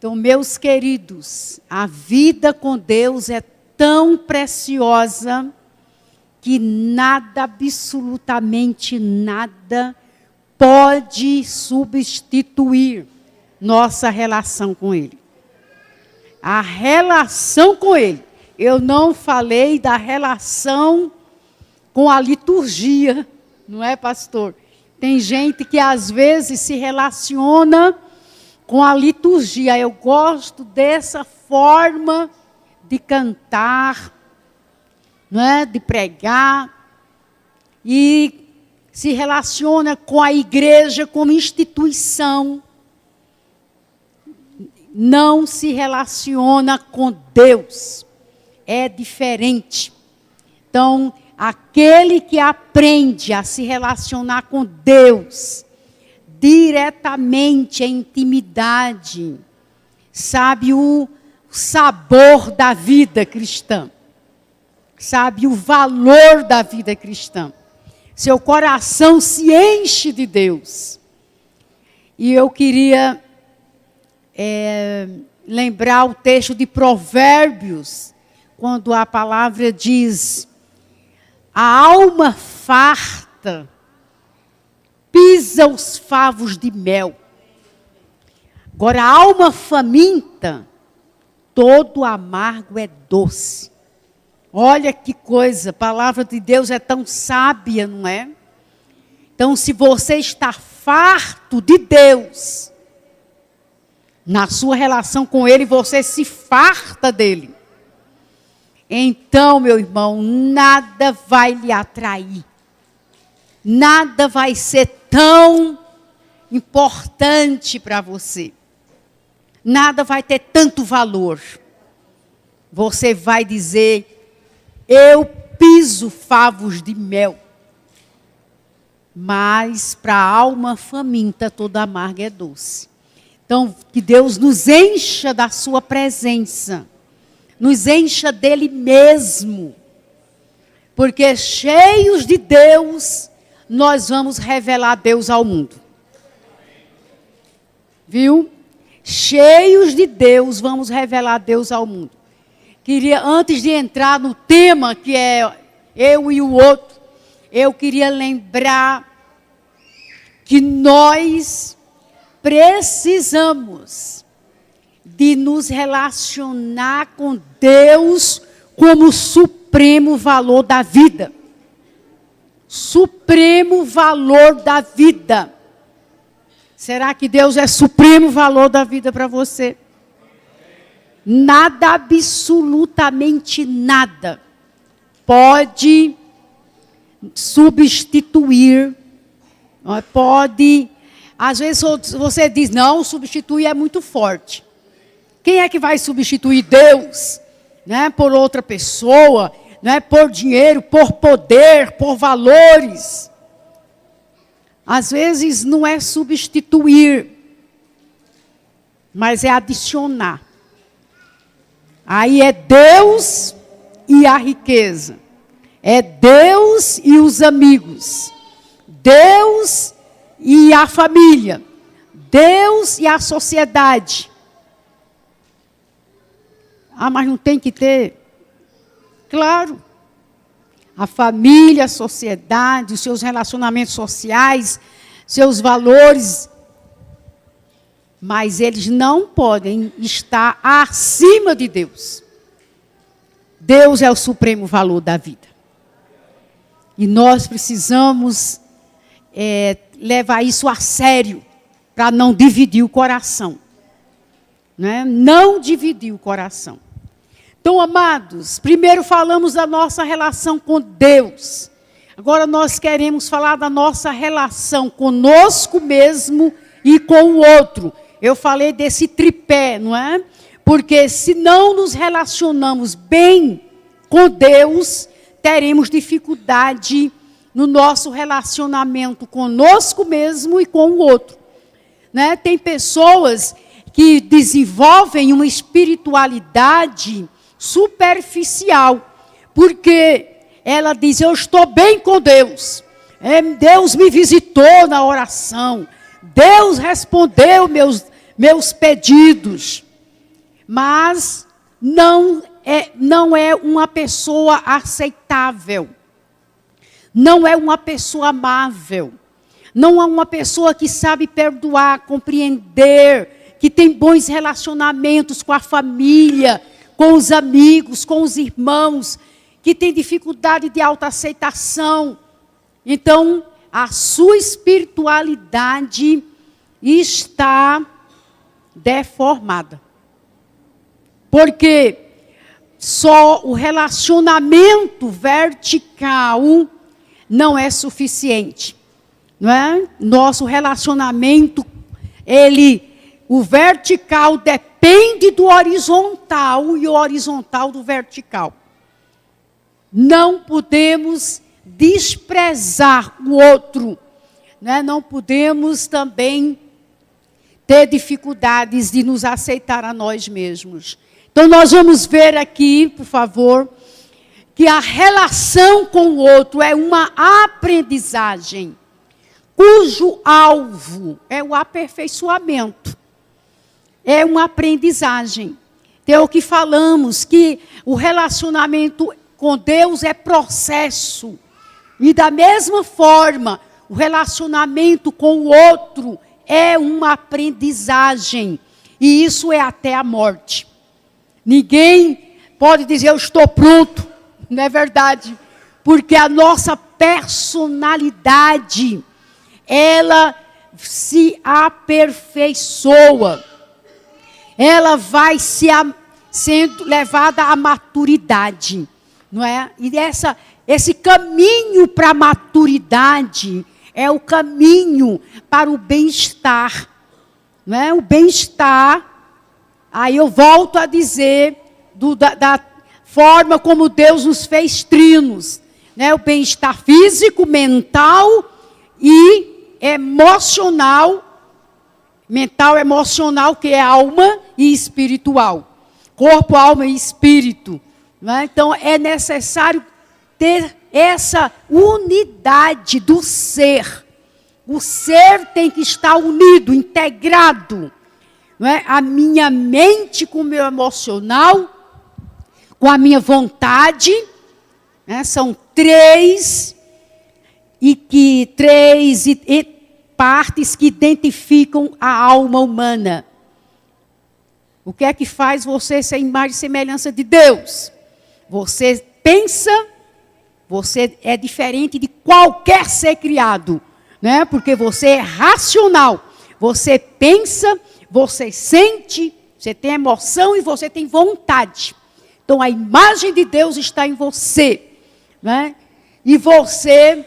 Então, meus queridos, a vida com Deus é tão preciosa que nada, absolutamente nada, pode substituir nossa relação com Ele. A relação com Ele. Eu não falei da relação com a liturgia, não é, pastor? Tem gente que às vezes se relaciona com a liturgia. Eu gosto dessa forma de cantar, não é? De pregar, e se relaciona com a igreja como instituição. Não se relaciona com Deus. É diferente. Então, aquele que aprende a se relacionar com Deus diretamente, em intimidade, sabe o sabor da vida cristã, sabe o valor da vida cristã. Seu coração se enche de Deus. E eu queria lembrar o texto de Provérbios, quando a palavra diz: a alma farta pisa os favos de mel. Agora, a alma faminta, todo amargo é doce. Olha que coisa, a palavra de Deus é tão sábia, não é? Então, se você está farto de Deus, na sua relação com Ele, você se farta dEle. Então, meu irmão, nada vai lhe atrair. Nada vai ser tão importante para você. Nada vai ter tanto valor. Você vai dizer: eu piso favos de mel. Mas para a alma faminta toda amarga é doce. Então, que Deus nos encha da sua presença. Nos encha dele mesmo. Porque cheios de Deus, nós vamos revelar Deus ao mundo. Viu? Cheios de Deus, vamos revelar Deus ao mundo. Queria, antes de entrar no tema, que é eu e o outro, eu queria lembrar que nós precisamos de nos relacionar com Deus como supremo valor da vida. Supremo valor da vida. Será que Deus é supremo valor da vida para você? Nada, absolutamente nada, pode substituir, pode. Às vezes você diz: não, substituir é muito forte. Quem é que vai substituir Deus, né, por outra pessoa, né, por dinheiro, por poder, por valores? Às vezes não é substituir, mas é adicionar. Aí é Deus e a riqueza. É Deus e os amigos. Deus e a família. Deus e a sociedade. Ah, mas não tem que ter? Claro. A família, a sociedade, os seus relacionamentos sociais, seus valores. Mas eles não podem estar acima de Deus. Deus é o supremo valor da vida. E nós precisamos levar isso a sério, para não dividir o coração. Né? Não dividir o coração. Então, amados, primeiro falamos da nossa relação com Deus. Agora nós queremos falar da nossa relação conosco mesmo e com o outro. Eu falei desse tripé, não é? Porque se não nos relacionamos bem com Deus, teremos dificuldade no nosso relacionamento conosco mesmo e com o outro. Né? Tem pessoas que desenvolvem uma espiritualidade superficial, porque ela diz: eu estou bem com Deus. Deus me visitou na oração. Deus respondeu meus pedidos. mas não é uma pessoa aceitável. Não é uma pessoa amável. Não é uma pessoa que sabe perdoar, compreender, que tem bons relacionamentos com a família, com os amigos, com os irmãos, que tem dificuldade de autoaceitação. Então, a sua espiritualidade está deformada. Porque só o relacionamento vertical não é suficiente. Não é? Nosso relacionamento, o vertical depende do horizontal e o horizontal do vertical. Não podemos desprezar o outro, né? Não podemos também ter dificuldades de nos aceitar a nós mesmos. Então nós vamos ver aqui, por favor, que a relação com o outro é uma aprendizagem, cujo alvo é o aperfeiçoamento. É uma aprendizagem. Então, é o que falamos, que o relacionamento com Deus é processo. E da mesma forma, o relacionamento com o outro é uma aprendizagem. E isso é até a morte. Ninguém pode dizer, eu estou pronto. Não é verdade. Porque a nossa personalidade, ela se aperfeiçoa. Ela vai sendo levada à maturidade. Não é? E esse caminho para a maturidade é o caminho para o bem-estar. Não é? O bem-estar, aí eu volto a dizer, da forma como Deus nos fez trinos. Né? O bem-estar físico, mental e emocional. Mental, emocional, que é alma e espiritual. Corpo, alma e espírito. Né? Então, é necessário ter essa unidade do ser. O ser tem que estar unido, integrado. Não é? A minha mente com o meu emocional, com a minha vontade. Né? São três partes que identificam a alma humana. O que é que faz você ser imagem e semelhança de Deus? Você pensa, você é diferente de qualquer ser criado, né? Porque você é racional. Você pensa, você sente, você tem emoção e você tem vontade. Então a imagem de Deus está em você, né? E você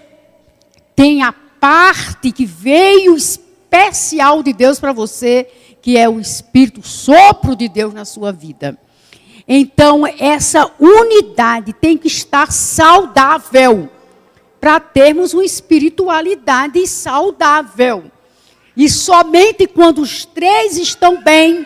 tem a parte que veio especial de Deus para você, que é o Espírito, o sopro de Deus na sua vida. Então, essa unidade tem que estar saudável, para termos uma espiritualidade saudável. E somente quando os três estão bem,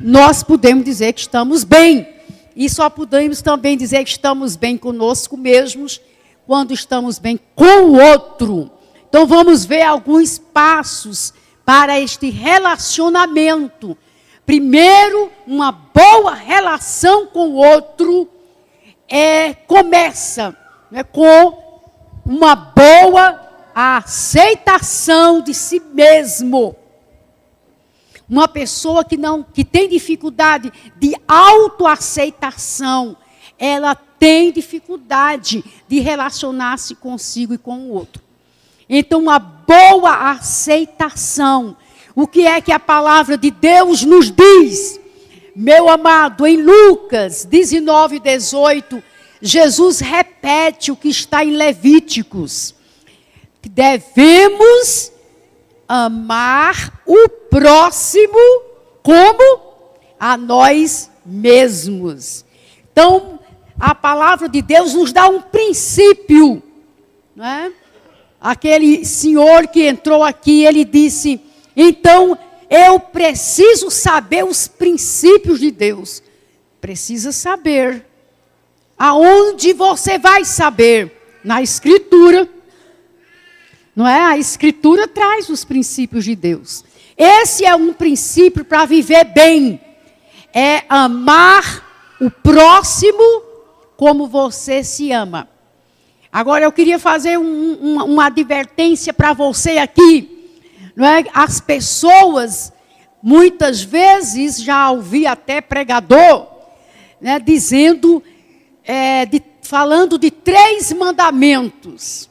nós podemos dizer que estamos bem. E só podemos também dizer que estamos bem conosco mesmos, quando estamos bem com o outro. Então, vamos ver alguns passos para este relacionamento. Primeiro, uma boa relação com o outro começa com uma boa aceitação de si mesmo. Uma pessoa que tem dificuldade de autoaceitação, ela tem dificuldade de relacionar-se consigo e com o outro. Então, uma boa aceitação. O que é que a palavra de Deus nos diz? Meu amado, em Lucas 19, 18, Jesus repete o que está em Levíticos. Devemos amar o próximo como a nós mesmos. Então, a palavra de Deus nos dá um princípio, não é? Aquele senhor que entrou aqui, ele disse, então eu preciso saber os princípios de Deus. Precisa saber. Aonde você vai saber? Na Escritura. Não é? A Escritura traz os princípios de Deus. Esse é um princípio para viver bem. é amar o próximo como você se ama. Agora eu queria fazer uma advertência para você aqui. Não é? As pessoas, muitas vezes, já ouvi até pregador, né, falando de 3 mandamentos.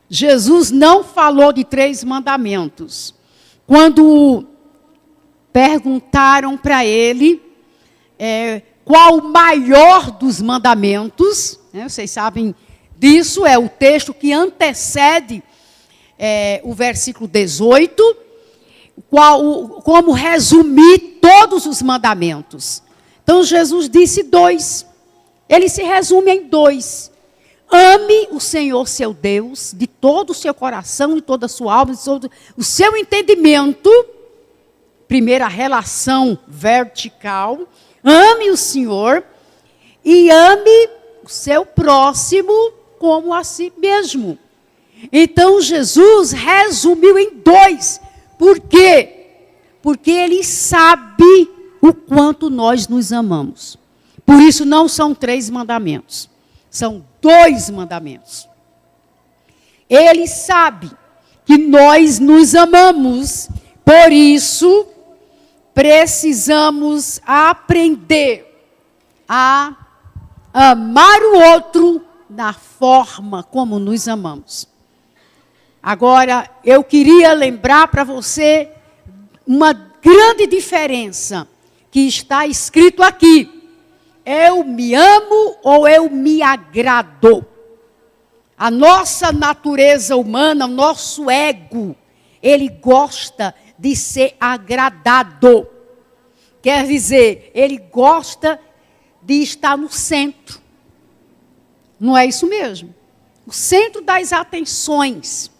Jesus não falou de 3 mandamentos. Quando perguntaram para ele qual o maior dos mandamentos, né, vocês sabem disso, é o texto que antecede o versículo 18, como resumir todos os mandamentos. Então Jesus disse 2. Ele se resume em 2. Ame o Senhor seu Deus de todo o seu coração, de toda a sua alma, de todo o seu entendimento. Primeira relação vertical. Ame o Senhor e ame o seu próximo como a si mesmo. Então Jesus resumiu em 2. Por quê? Porque ele sabe o quanto nós nos amamos. Por isso não são 3 mandamentos. São 2 mandamentos. Ele sabe que nós nos amamos. Por isso, precisamos aprender a amar o outro da forma como nos amamos. Agora, eu queria lembrar para você uma grande diferença que está escrito aqui. Eu me amo ou eu me agrado? A nossa natureza humana, o nosso ego, ele gosta de ser agradado. Quer dizer, ele gosta de estar no centro. Não é isso mesmo? O centro das atenções.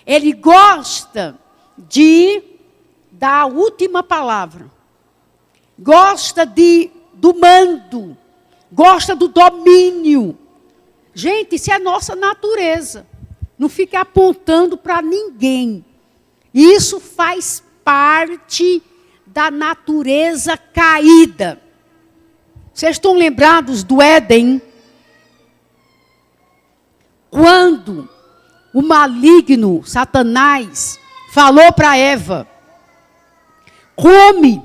Ele gosta de dar a última palavra. Gosta do mando. Gosta do domínio. Gente, isso é a nossa natureza. Não fique apontando para ninguém. Isso faz parte da natureza caída. Vocês estão lembrados do Éden? Quando o maligno, Satanás, falou para Eva: come,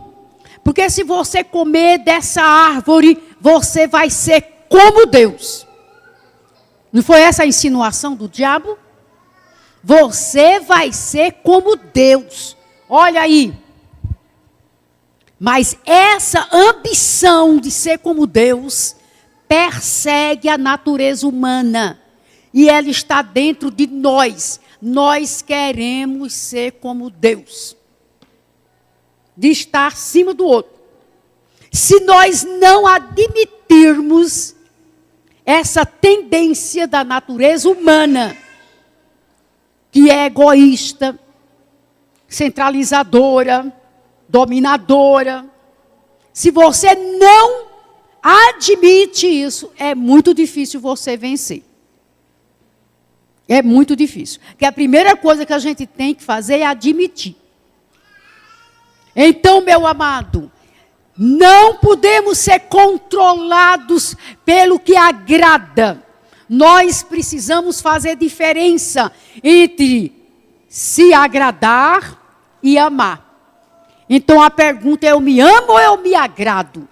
porque se você comer dessa árvore, você vai ser como Deus. Não foi essa a insinuação do diabo? Você vai ser como Deus. Olha aí. Mas essa ambição de ser como Deus persegue a natureza humana. E ela está dentro de nós. Nós queremos ser como Deus. De estar acima do outro. Se nós não admitirmos essa tendência da natureza humana, que é egoísta, centralizadora, dominadora, se você não admite isso, é muito difícil você vencer. É muito difícil. Porque a primeira coisa que a gente tem que fazer é admitir. Então, meu amado, não podemos ser controlados pelo que agrada. Nós precisamos fazer diferença entre se agradar e amar. Então a pergunta é: eu me amo ou eu me agrado?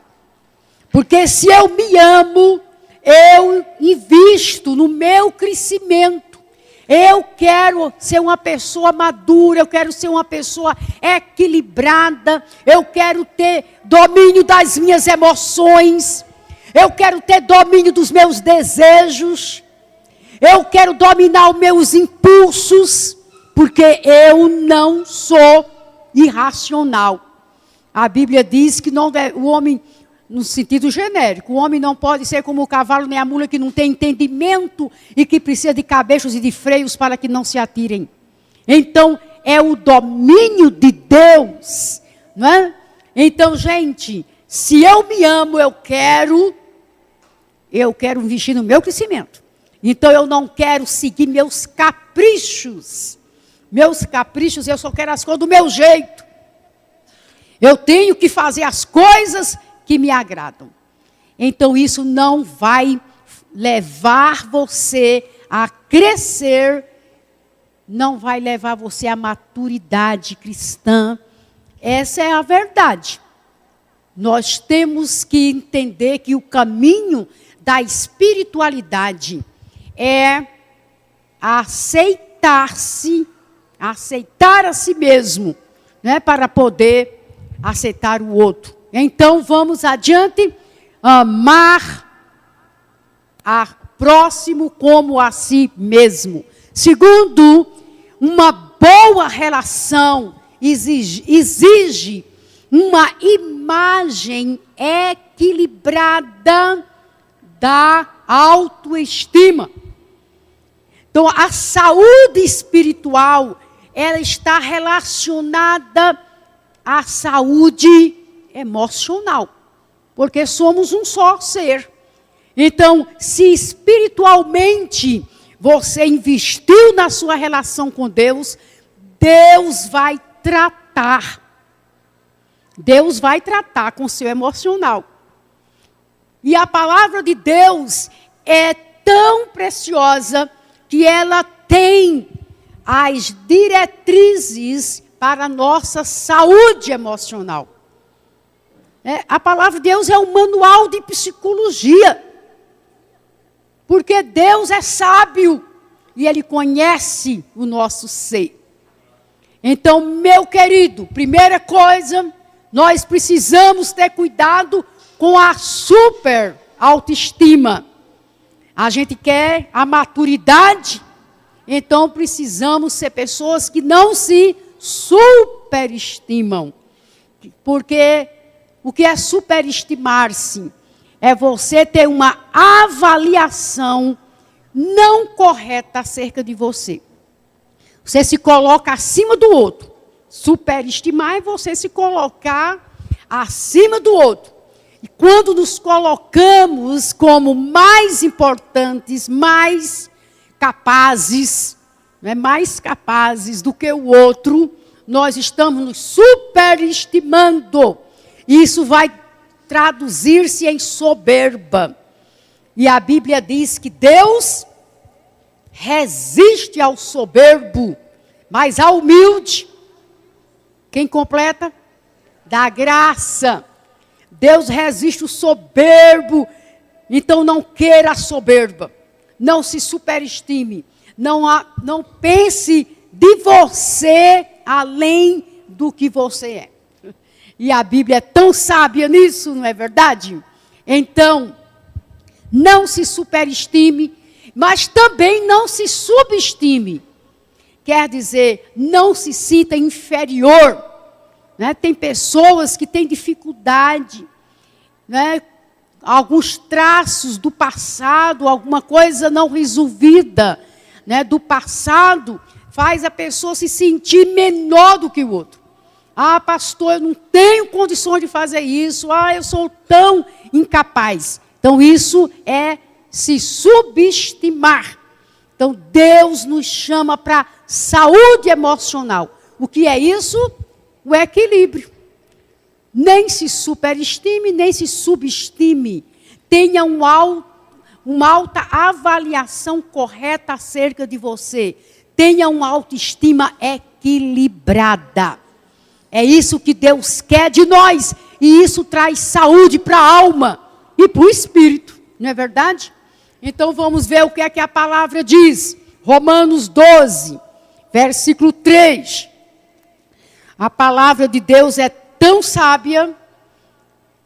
Porque se eu me amo, eu invisto no meu crescimento. Eu quero ser uma pessoa madura, eu quero ser uma pessoa equilibrada, eu quero ter domínio das minhas emoções, eu quero ter domínio dos meus desejos, eu quero dominar os meus impulsos, porque eu não sou irracional. A Bíblia diz que não deve, o homem, no sentido genérico, o homem não pode ser como o cavalo nem a mula que não tem entendimento e que precisa de cabechos e de freios para que não se atirem. Então, é o domínio de Deus, não é? Então, gente, se eu me amo, eu quero investir no meu crescimento. Então, eu não quero seguir meus caprichos. Meus caprichos, eu só quero as coisas do meu jeito. Eu tenho que fazer as coisas que me agradam. Então isso não vai levar você a crescer, não vai levar você à maturidade cristã. Essa é a verdade. Nós temos que entender que o caminho da espiritualidade é aceitar-se, aceitar a si mesmo, né, para poder aceitar o outro. Então vamos adiante, amar a próximo como a si mesmo. Segundo, uma boa relação exige uma imagem equilibrada da autoestima. Então, a saúde espiritual, ela está relacionada à saúde emocional, porque somos um só ser. Então, se espiritualmente você investiu na sua relação com Deus, Deus vai tratar. Deus vai tratar com o seu emocional. E a palavra de Deus é tão preciosa que ela tem as diretrizes para a nossa saúde emocional. A palavra de Deus é um manual de psicologia. Porque Deus é sábio e Ele conhece o nosso ser. Então, meu querido, primeira coisa, nós precisamos ter cuidado com a super autoestima. A gente quer a maturidade, então precisamos ser pessoas que não se superestimam. Porque o que é superestimar-se? É você ter uma avaliação não correta acerca de você. Você se coloca acima do outro. Superestimar é você se colocar acima do outro. E quando nos colocamos como mais importantes, mais capazes, mais capazes do que o outro, nós estamos nos superestimando. E isso vai traduzir-se em soberba. E a Bíblia diz que Deus resiste ao soberbo, mas ao humilde, quem completa? Dá graça. Deus resiste o soberbo, então não queira a soberba, não se superestime, não pense de você além do que você é. E a Bíblia é tão sábia nisso, não é verdade? Então, não se superestime, mas também não se subestime. Quer dizer, não se sinta inferior. Né? Tem pessoas que têm dificuldade, né? Alguns traços do passado, alguma coisa não resolvida, né? Do passado, faz a pessoa se sentir menor do que o outro. Ah, pastor, eu não tenho condições de fazer isso. Ah, eu sou tão incapaz. Então, isso é se subestimar. Então, Deus nos chama para saúde emocional. O que é isso? O equilíbrio. Nem se superestime, nem se subestime. Tenha uma alta avaliação correta acerca de você. Tenha uma autoestima equilibrada. É isso que Deus quer de nós. E isso traz saúde para a alma e para o espírito. Não é verdade? Então vamos ver o que é que a palavra diz. Romanos 12, versículo 3. A palavra de Deus é tão sábia.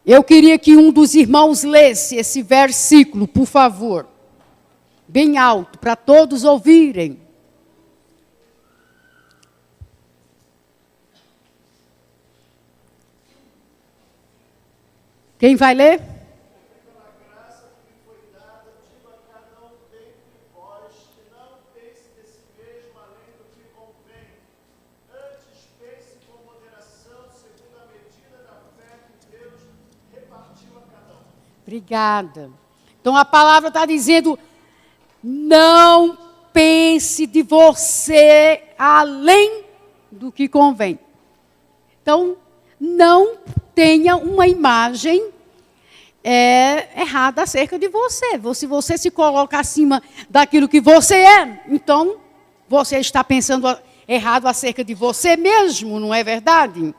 Eu queria que um dos irmãos lesse esse versículo, por favor. Bem alto, para todos ouvirem. Quem vai ler? Obrigada. Então a palavra está dizendo, não pense de você além do que convém. Então, não tenha uma imagem é errado acerca de você. Se você se coloca acima daquilo que você é, então você está pensando errado acerca de você mesmo, não é verdade?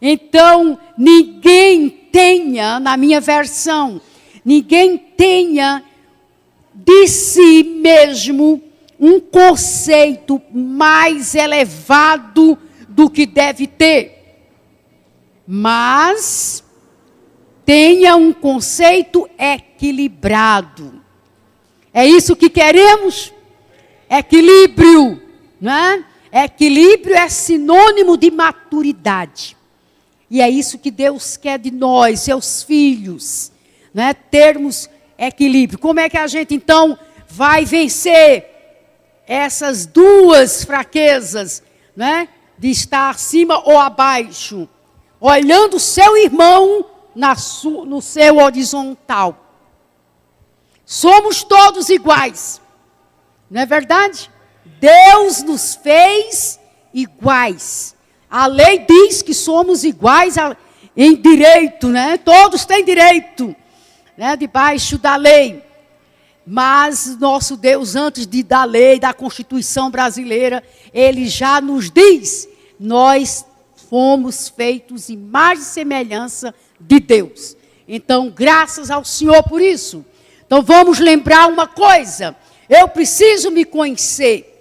Então, ninguém tenha, na minha versão, ninguém tenha de si mesmo um conceito mais elevado do que deve ter. Mas tenha um conceito equilibrado. É isso que queremos? Equilíbrio, né? Equilíbrio é sinônimo de maturidade. E é isso que Deus quer de nós, seus filhos, né? Termos equilíbrio. Como é que a gente, então, vai vencer essas duas fraquezas, né? De estar acima ou abaixo? Olhando o seu irmão no seu horizontal. Somos todos iguais. Não é verdade? Deus nos fez iguais. A lei diz que somos iguais em direito, né? Todos têm direito, né? Debaixo da lei. Mas nosso Deus, antes da lei, da Constituição brasileira, Ele já nos diz, nós fomos feitos imagem e semelhança de Deus. Então, graças ao Senhor por isso. Então, vamos lembrar uma coisa. Eu preciso me conhecer.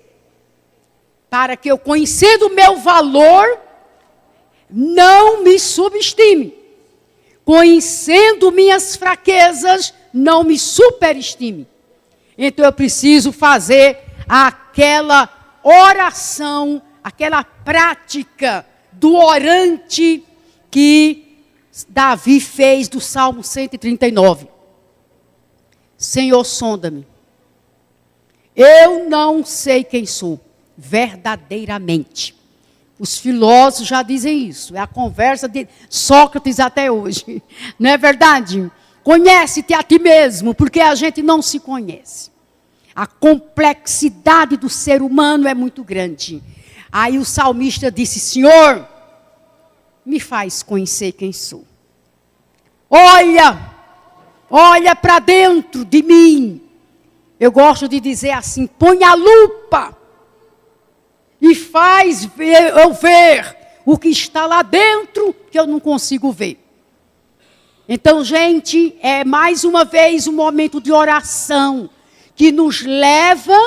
Para que eu, conhecendo o meu valor, não me subestime. Conhecendo minhas fraquezas, não me superestime. Então, eu preciso fazer aquela oração, aquela prática do orante que Davi fez do Salmo 139. Senhor, sonda-me. Eu não sei quem sou, verdadeiramente. Os filósofos já dizem isso. É a conversa de Sócrates até hoje. Não é verdade? Conhece-te a ti mesmo, porque a gente não se conhece. A complexidade do ser humano é muito grande. Aí o salmista disse, Senhor, me faz conhecer quem sou. Olha para dentro de mim. Eu gosto de dizer assim, põe a lupa e faz eu ver o que está lá dentro que eu não consigo ver. Então, gente, é mais uma vez um momento de oração que nos leva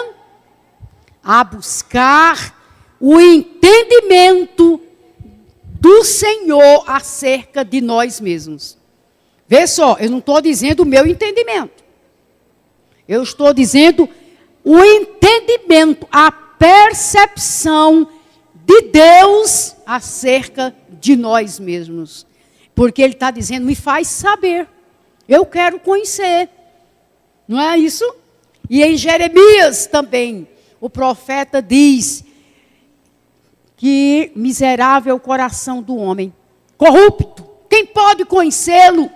a buscar o entendimento do Senhor acerca de nós mesmos. Vê só, eu não estou dizendo o meu entendimento. Eu estou dizendo o entendimento, a percepção de Deus acerca de nós mesmos. Porque Ele está dizendo, me faz saber. Eu quero conhecer. Não é isso? E em Jeremias também, o profeta diz que miserável é o coração do homem, corrupto. Quem pode conhecê-lo?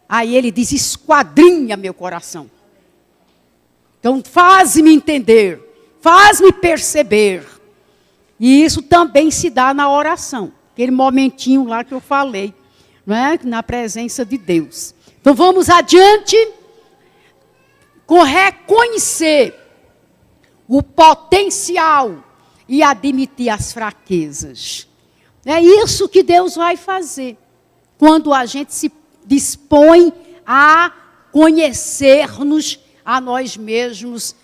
Aí ele diz, esquadrinha meu coração. Então, faz-me entender, faz-me perceber. E isso também se dá na oração. Aquele momentinho lá que eu falei, não é? Na presença de Deus. Então, vamos adiante com reconhecer o potencial e admitir as fraquezas. É isso que Deus vai fazer quando a gente se dispõe a conhecer-nos a nós mesmos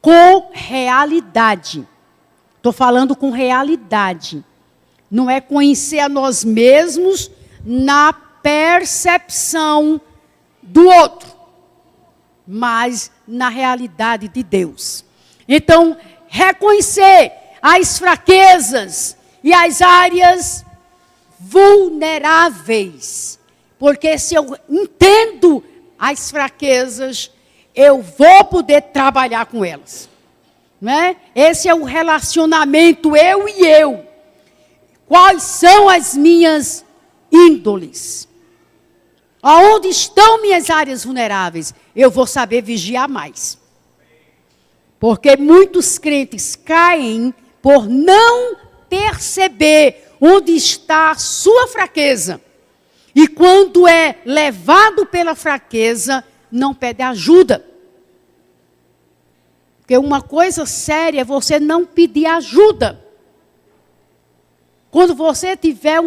com realidade. Estou falando com realidade. Não é conhecer a nós mesmos na percepção do outro, mas na realidade de Deus. Então, reconhecer as fraquezas e as áreas vulneráveis. Porque se eu entendo as fraquezas, eu vou poder trabalhar com elas. Né? Esse é o relacionamento eu e eu. Quais são as minhas índoles? Aonde estão minhas áreas vulneráveis? Eu vou saber vigiar mais. Porque muitos crentes caem por não perceber onde está a sua fraqueza. E quando é levado pela fraqueza, não pede ajuda. Porque uma coisa séria é você não pedir ajuda. Quando você estiver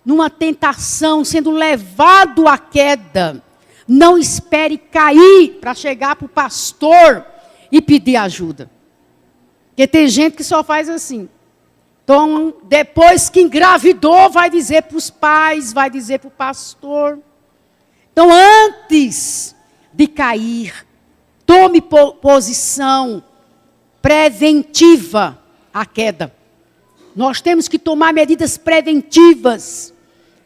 numa tentação, sendo levado à queda, não espere cair para chegar para o pastor e pedir ajuda. Porque tem gente que só faz assim. Então, depois que engravidou, vai dizer para os pais, vai dizer para o pastor. Então, antes de cair, tome posição preventiva à queda. Nós temos que tomar medidas preventivas,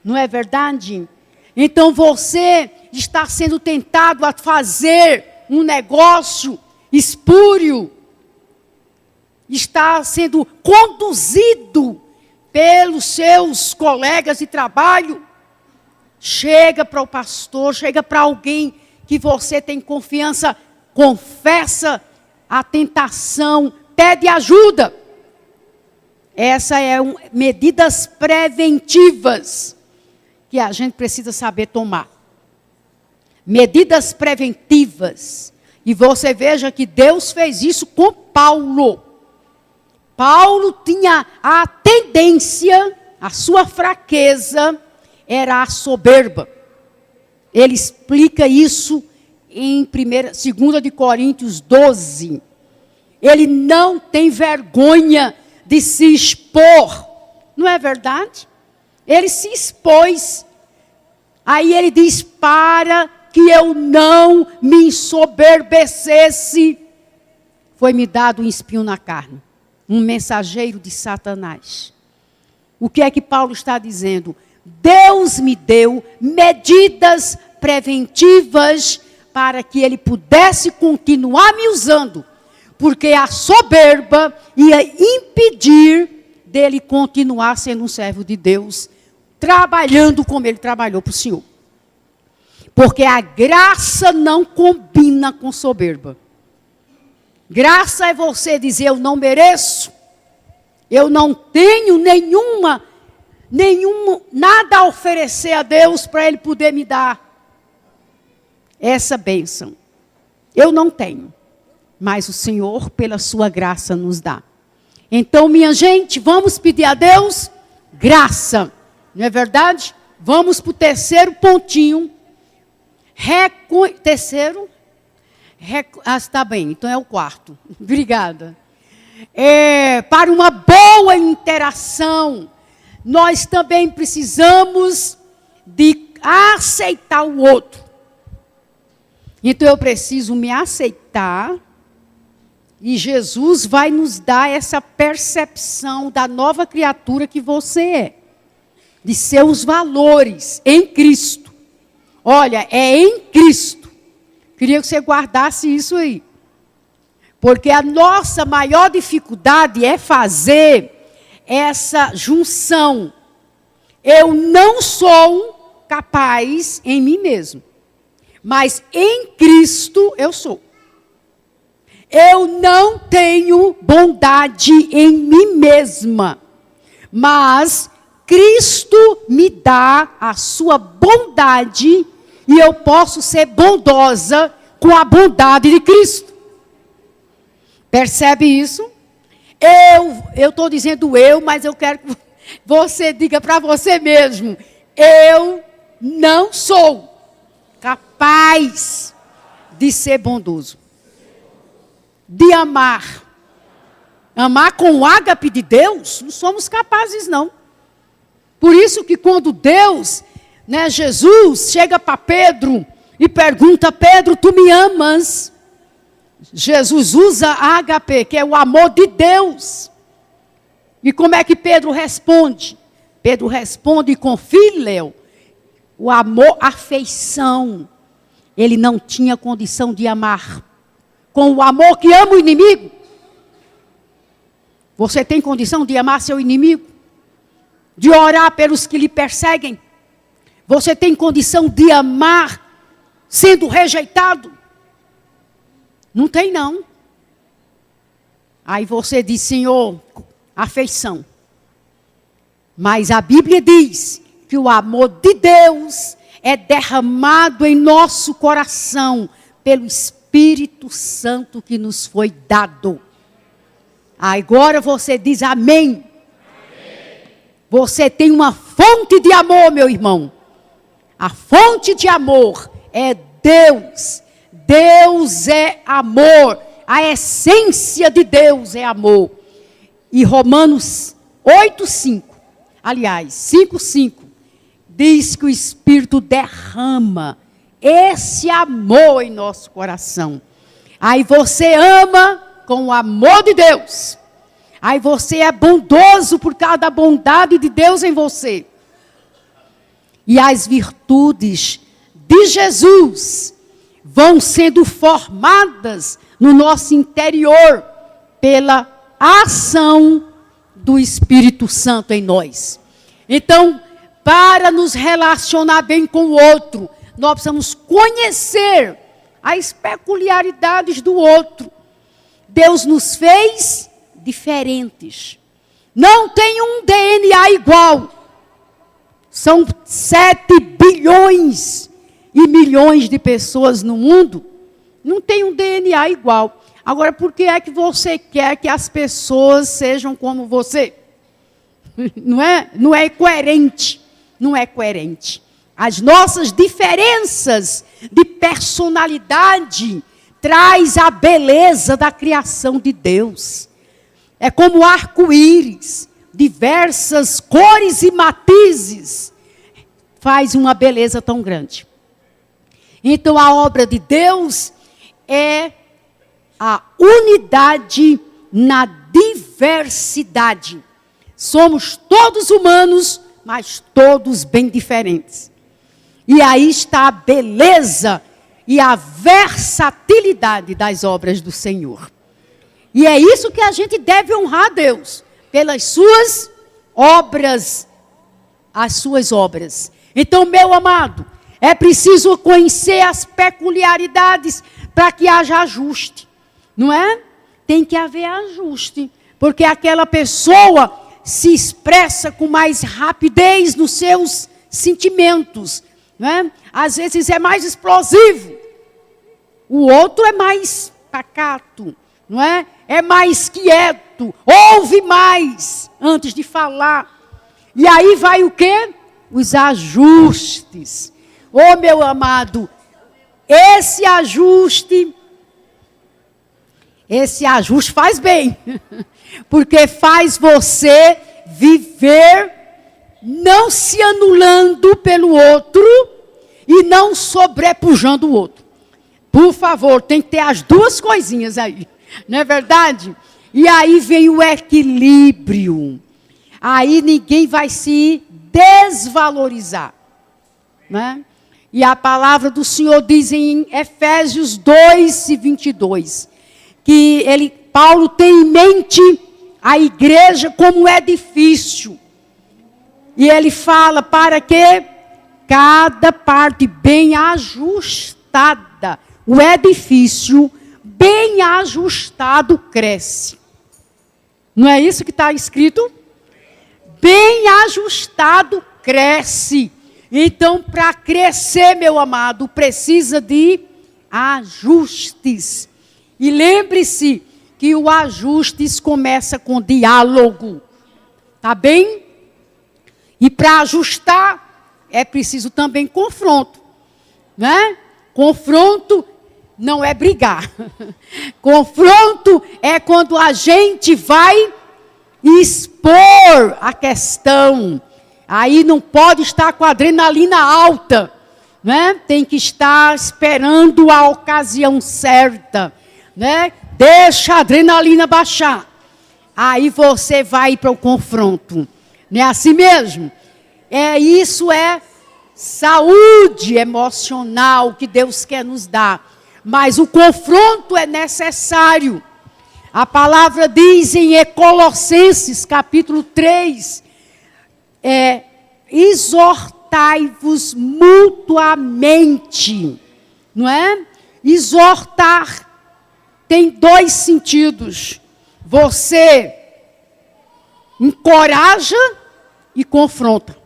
não é verdade? Então, você está sendo tentado a fazer um negócio espúrio, está sendo conduzido pelos seus colegas de trabalho, chega para o pastor, chega para alguém que você tem confiança, confessa a tentação, pede ajuda. Essa é medidas preventivas que a gente precisa saber tomar. Medidas preventivas. E você veja que Deus fez isso com Paulo. Paulo tinha a tendência, a sua fraqueza era a soberba. Ele explica isso em 2 de Coríntios 12. Ele não tem vergonha de se expor. Não é verdade? Ele se expôs. Aí ele diz, para que eu não me ensoberbecesse, foi-me dado um espinho na carne. Um mensageiro de Satanás. O que é que Paulo está dizendo? Deus me deu medidas preventivas para que ele pudesse continuar me usando. Porque a soberba ia impedir dele continuar sendo um servo de Deus, trabalhando como ele trabalhou para o Senhor. Porque a graça não combina com soberba. Graça é você dizer, eu não mereço, eu não tenho nada a oferecer a Deus para Ele poder me dar essa bênção. Eu não tenho, mas o Senhor, pela sua graça, nos dá. Então, minha gente, vamos pedir a Deus graça, não é verdade? Vamos para o terceiro pontinho. Está bem, então é o quarto. Obrigada. Para uma boa interação, nós também precisamos de aceitar o outro. Então eu preciso me aceitar e Jesus vai nos dar essa percepção da nova criatura que você é, de seus valores em Cristo. Olha, é em Cristo. Queria que você guardasse isso aí. Porque a nossa maior dificuldade é fazer essa junção. Eu não sou capaz em mim mesmo. Mas em Cristo eu sou. Eu não tenho bondade em mim mesma. Mas Cristo me dá a sua bondade e eu posso ser bondosa com a bondade de Cristo. Percebe isso? Eu estou dizendo mas eu quero que você diga para você mesmo. Eu não sou capaz de ser bondoso. De amar. Amar com o ágape de Deus, não somos capazes não. Por isso que quando Deus... Jesus chega para Pedro e pergunta, Pedro, tu me amas? Jesus usa ágape, que é o amor de Deus. E como é que Pedro responde? Pedro responde com filéu, o amor, afeição. Ele não tinha condição de amar com o amor que ama o inimigo. Você tem condição de amar seu inimigo? De orar pelos que lhe perseguem? Você tem condição de amar sendo rejeitado? Não tem não. Aí você diz, Senhor, afeição. Mas a Bíblia diz que o amor de Deus é derramado em nosso coração pelo Espírito Santo que nos foi dado. Agora você diz amém. Você tem uma fonte de amor, meu irmão. A fonte de amor é Deus. Deus é amor. A essência de Deus é amor. E Romanos 8:5, aliás, 5:5, diz que o Espírito derrama esse amor em nosso coração. Aí você ama com o amor de Deus. Aí você é bondoso por causa da bondade de Deus em você. E as virtudes de Jesus vão sendo formadas no nosso interior pela ação do Espírito Santo em nós. Então, para nos relacionar bem com o outro, nós precisamos conhecer as peculiaridades do outro. Deus nos fez diferentes. Não tem um DNA igual. São 7 bilhões e milhões de pessoas no mundo. Não tem um DNA igual. Agora, por que é que você quer que as pessoas sejam como você? Não é coerente. Não é coerente. As nossas diferenças de personalidade traz a beleza da criação de Deus. É como arco-íris, diversas cores e matizes, faz uma beleza tão grande. Então a obra de Deus é a unidade na diversidade. Somos todos humanos, mas todos bem diferentes. E aí está a beleza e a versatilidade das obras do Senhor. E é isso que a gente deve honrar a Deus, pelas suas obras, as suas obras. Então, meu amado, é preciso conhecer as peculiaridades para que haja ajuste. Não é? Tem que haver ajuste, porque aquela pessoa se expressa com mais rapidez nos seus sentimentos. Não é? Às vezes é mais explosivo. O outro é mais pacato, não é? É mais quieto, ouve mais antes de falar. E aí vai o quê? Os ajustes. Ô, meu amado, esse ajuste faz bem. Porque faz você viver não se anulando pelo outro e não sobrepujando o outro. Por favor, tem que ter as duas coisinhas aí. Não é verdade? E aí vem o equilíbrio. Aí ninguém vai se desvalorizar. Né? E a palavra do Senhor diz em Efésios 2:22, que Paulo tem em mente a igreja como um edifício. E ele fala para que cada parte bem ajustada, o edifício bem ajustado cresce. Não é isso que está escrito? Bem ajustado cresce. Então, para crescer, meu amado, precisa de ajustes. E lembre-se que o ajustes começa com diálogo. Tá bem? E para ajustar, é preciso também confronto. Né? Confronto não é brigar. Confronto é quando a gente vai expor a questão. Aí não pode estar com a adrenalina alta, né? Tem que estar esperando a ocasião certa, né? Deixa a adrenalina baixar. Aí você vai para o confronto. Não é assim mesmo? Isso é saúde emocional que Deus quer nos dar. Mas o confronto é necessário. A palavra diz em Colossenses, capítulo 3, exortai-vos mutuamente. Não é? Exortar tem 2 sentidos. Você encoraja e confronta.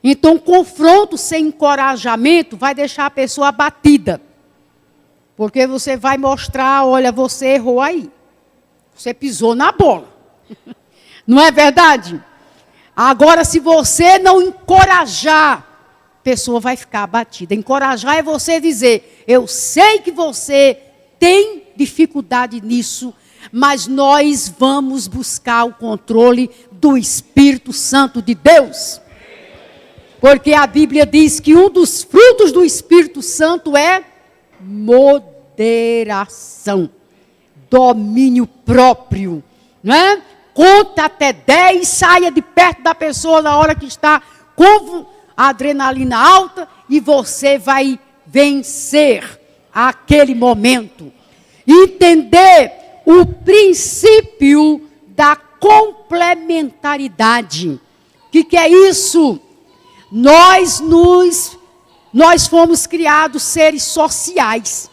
Então, confronto sem encorajamento vai deixar a pessoa abatida. Porque você vai mostrar, olha, você errou aí. Você pisou na bola. Não é verdade? Agora, se você não encorajar, a pessoa vai ficar abatida. Encorajar é você dizer, eu sei que você tem dificuldade nisso, mas nós vamos buscar o controle do Espírito Santo de Deus. Porque a Bíblia diz que um dos frutos do Espírito Santo é moderação, domínio próprio, não é? Conta até 10, saia de perto da pessoa na hora que está com a adrenalina alta e você vai vencer aquele momento. Entender o princípio da complementaridade. O que é isso? Nós fomos criados seres sociais.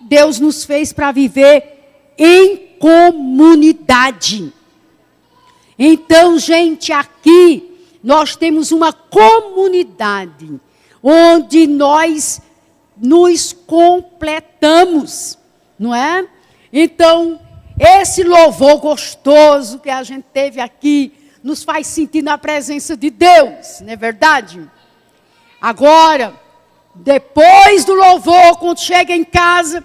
Deus nos fez para viver em comunidade. Então, gente, aqui nós temos uma comunidade onde nós nos completamos, não é? Então, esse louvor gostoso que a gente teve aqui nos faz sentir na presença de Deus, não é verdade? Agora, depois do louvor, quando chega em casa,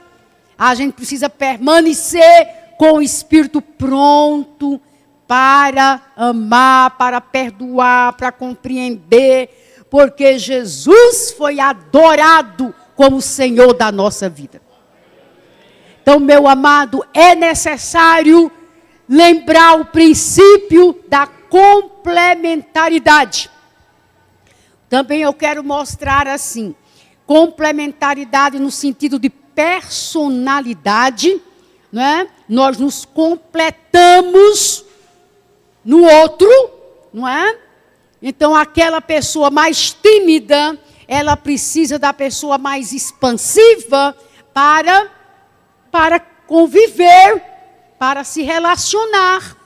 a gente precisa permanecer com o espírito pronto para amar, para perdoar, para compreender, porque Jesus foi adorado como Senhor da nossa vida. Então, meu amado, é necessário lembrar o princípio da complementaridade. Também eu quero mostrar assim, complementaridade no sentido de personalidade, não é? Nós nos completamos no outro, não é? Então, aquela pessoa mais tímida, ela precisa da pessoa mais expansiva para conviver, para se relacionar.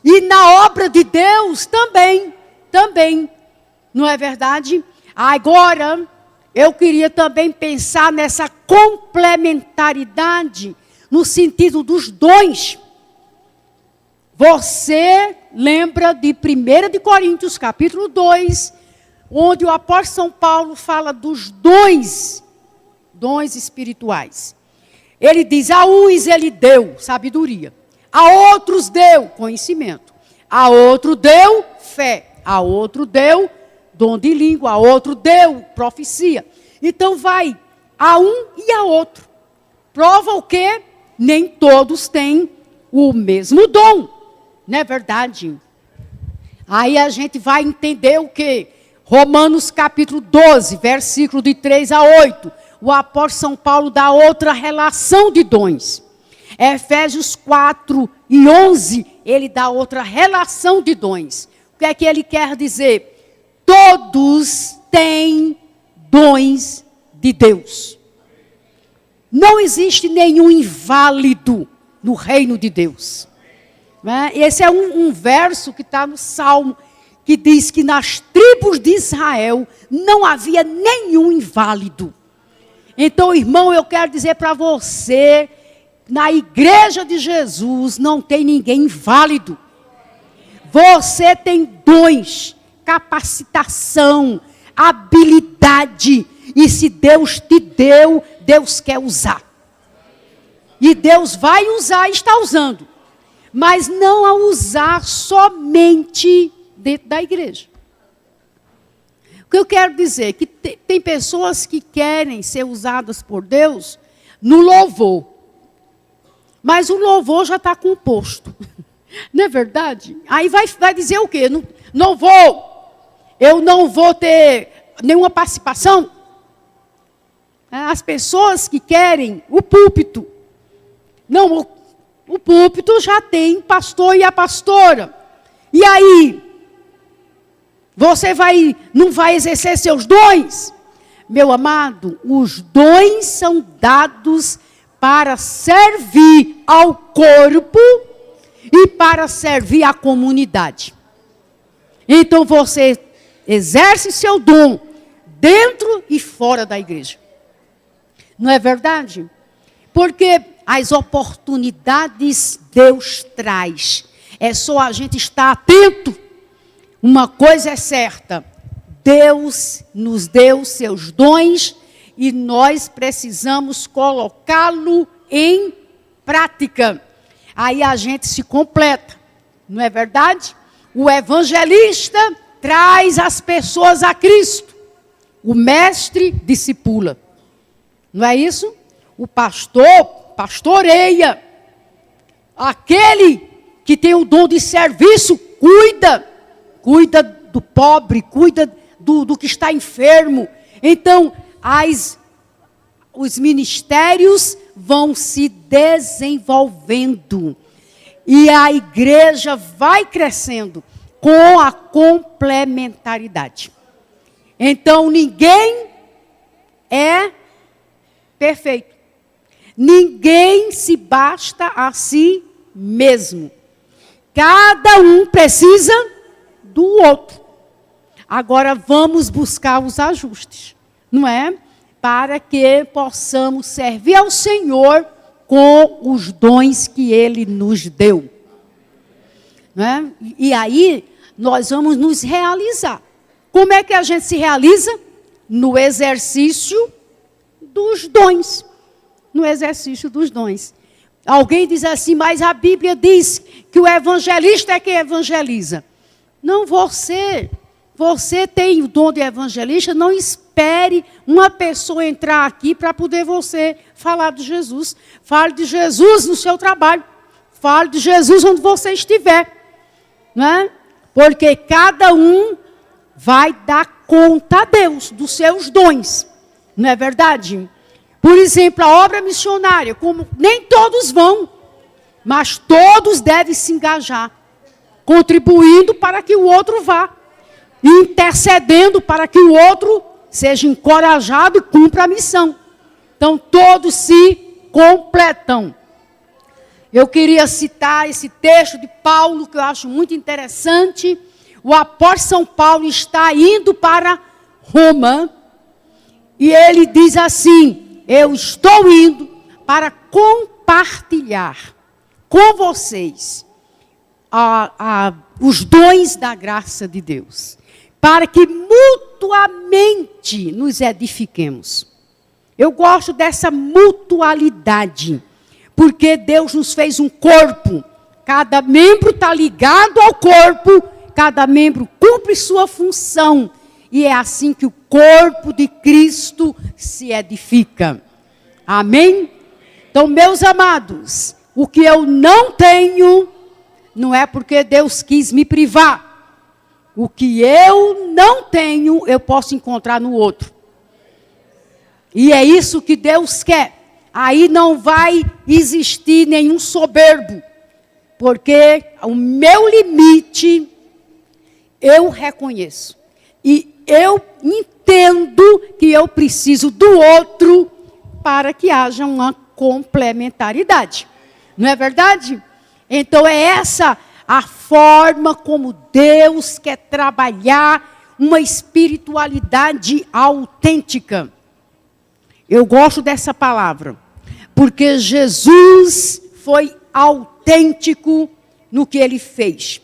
E na obra de Deus também, não é verdade? Agora, eu queria também pensar nessa complementaridade no sentido dos dons. Você lembra de 1 de Coríntios, capítulo 2, onde o apóstolo São Paulo fala dos dons espirituais. Ele diz, a uns ele deu sabedoria, a outros deu conhecimento, a outro deu fé, a outro deu dom de língua, a outro deu profecia. Então vai a um e a outro. Prova o quê? Nem todos têm o mesmo dom. Não é verdade? Aí a gente vai entender o quê? Romanos capítulo 12, versículo de 3 a 8. O apóstolo São Paulo dá outra relação de dons. Efésios 4 e 11, ele dá outra relação de dons. O que é que ele quer dizer? Todos têm dons de Deus. Não existe nenhum inválido no reino de Deus. Esse é um verso que está no Salmo, que diz que nas tribos de Israel não havia nenhum inválido. Então, irmão, eu quero dizer para você, na igreja de Jesus não tem ninguém inválido. Você tem dons, capacitação, habilidade, e se Deus te deu, Deus quer usar. E Deus vai usar e está usando. Mas não a usar somente dentro da igreja. O que eu quero dizer é que tem pessoas que querem ser usadas por Deus no louvor. Mas o louvor já está composto. Não é verdade? Aí vai dizer o quê? Eu não vou ter nenhuma participação. As pessoas que querem o púlpito. Não, o púlpito já tem pastor e a pastora. E aí? Você não vai exercer seus dons? Meu amado, os dons são dados para servir ao corpo e para servir à comunidade. Então você exerce seu dom dentro e fora da igreja. Não é verdade? Porque as oportunidades Deus traz. É só a gente estar atento. Uma coisa é certa: Deus nos deu seus dons e nós precisamos colocá-lo em prática. Aí a gente se completa, não é verdade? O evangelista traz as pessoas a Cristo. O mestre discipula. Não é isso? O pastor pastoreia. Aquele que tem o dom de serviço cuida do pobre, cuida do que está enfermo. Então, os ministérios vão se desenvolvendo. E a igreja vai crescendo com a complementaridade. Então, ninguém é perfeito. Ninguém se basta a si mesmo. Cada um precisa do outro. Agora vamos buscar os ajustes, não é? Para que possamos servir ao Senhor com os dons que Ele nos deu. Não é? E aí nós vamos nos realizar. Como é que a gente se realiza? No exercício dos dons. No exercício dos dons. Alguém diz assim, mas a Bíblia diz que o evangelista é quem evangeliza. Não, você tem o dom de evangelista, não espere uma pessoa entrar aqui para poder você falar de Jesus. Fale de Jesus no seu trabalho. Fale de Jesus onde você estiver. Né? Porque cada um vai dar conta a Deus dos seus dons. Não é verdade? Por exemplo, a obra missionária, como nem todos vão, mas todos devem se engajar, contribuindo para que o outro vá, intercedendo para que o outro seja encorajado e cumpra a missão. Então, todos se completam. Eu queria citar esse texto de Paulo, que eu acho muito interessante. O apóstolo São Paulo está indo para Roma, e ele diz assim: eu estou indo para compartilhar com vocês os dons da graça de Deus, para que mutuamente nos edifiquemos. Eu gosto dessa mutualidade, porque Deus nos fez um corpo, cada membro está ligado ao corpo, cada membro cumpre sua função, e é assim que o corpo de Cristo se edifica. Amém? Então, meus amados, o que eu não tenho, não é porque Deus quis me privar. O que eu não tenho, eu posso encontrar no outro. E é isso que Deus quer. Aí não vai existir nenhum soberbo, porque o meu limite, eu reconheço. E eu entendo que eu preciso do outro para que haja uma complementaridade. Não é verdade? Então é essa a forma como Deus quer trabalhar uma espiritualidade autêntica. Eu gosto dessa palavra, porque Jesus foi autêntico no que ele fez.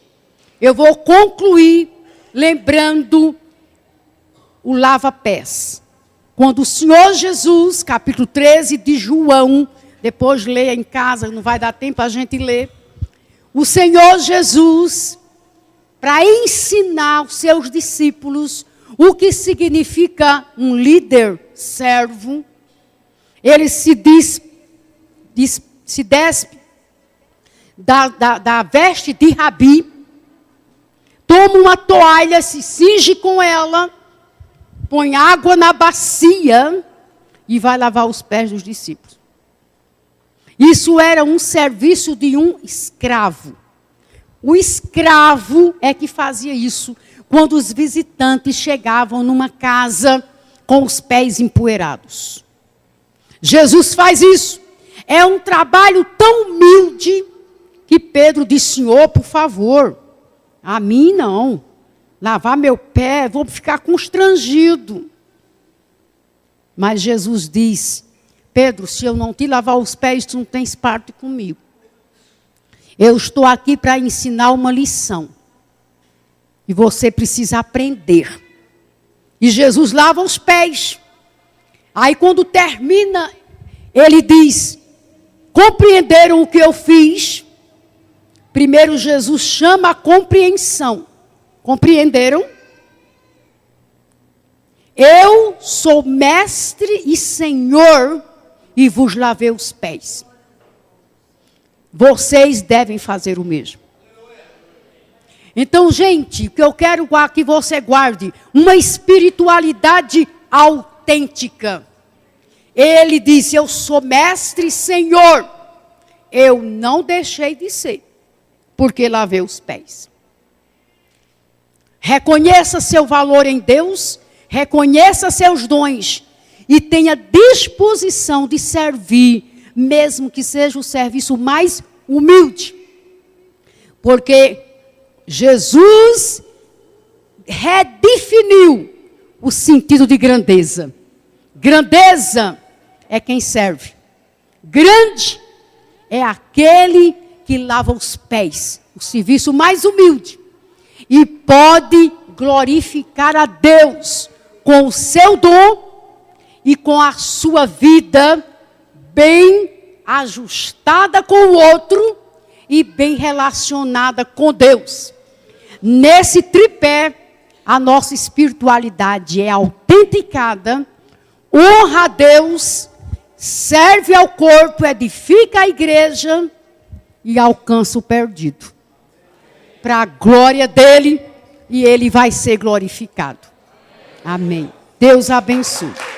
Eu vou concluir lembrando o lava-pés. Quando o Senhor Jesus, capítulo 13 de João, depois leia em casa, não vai dar tempo a gente ler. O Senhor Jesus, para ensinar os seus discípulos o que significa um líder servo, ele se despe da veste de Rabi, toma uma toalha, se cinge com ela, põe água na bacia e vai lavar os pés dos discípulos. Isso era um serviço de um escravo. O escravo é que fazia isso quando os visitantes chegavam numa casa com os pés empoeirados. Jesus faz isso. É um trabalho tão humilde que Pedro disse: Senhor, por favor, a mim não. lavar meu pé, vou ficar constrangido. Mas Jesus diz: Pedro, se eu não te lavar os pés, tu não tens parte comigo. Eu estou aqui para ensinar uma lição. E você precisa aprender. E Jesus lava os pés. Aí quando termina, ele diz: compreenderam o que eu fiz? Primeiro Jesus chama a compreensão. Compreenderam? Eu sou mestre e senhor e vos lavei os pés. Vocês devem fazer o mesmo. Então, gente, o que eu quero que você guarde, uma espiritualidade autêntica. Ele disse: eu sou mestre e senhor. Eu não deixei de ser, porque lavei os pés. Reconheça seu valor em Deus, reconheça seus dons e tenha disposição de servir, mesmo que seja o serviço mais humilde. Porque Jesus redefiniu o sentido de grandeza. Grandeza é quem serve. Grande é aquele que lava os pés, o serviço mais humilde. E pode glorificar a Deus com o seu dom e com a sua vida bem ajustada com o outro e bem relacionada com Deus. Nesse tripé, a nossa espiritualidade é autenticada, honra a Deus, serve ao corpo, edifica a igreja e alcança o perdido. Para a glória dele, e ele vai ser glorificado. Amém. Deus abençoe.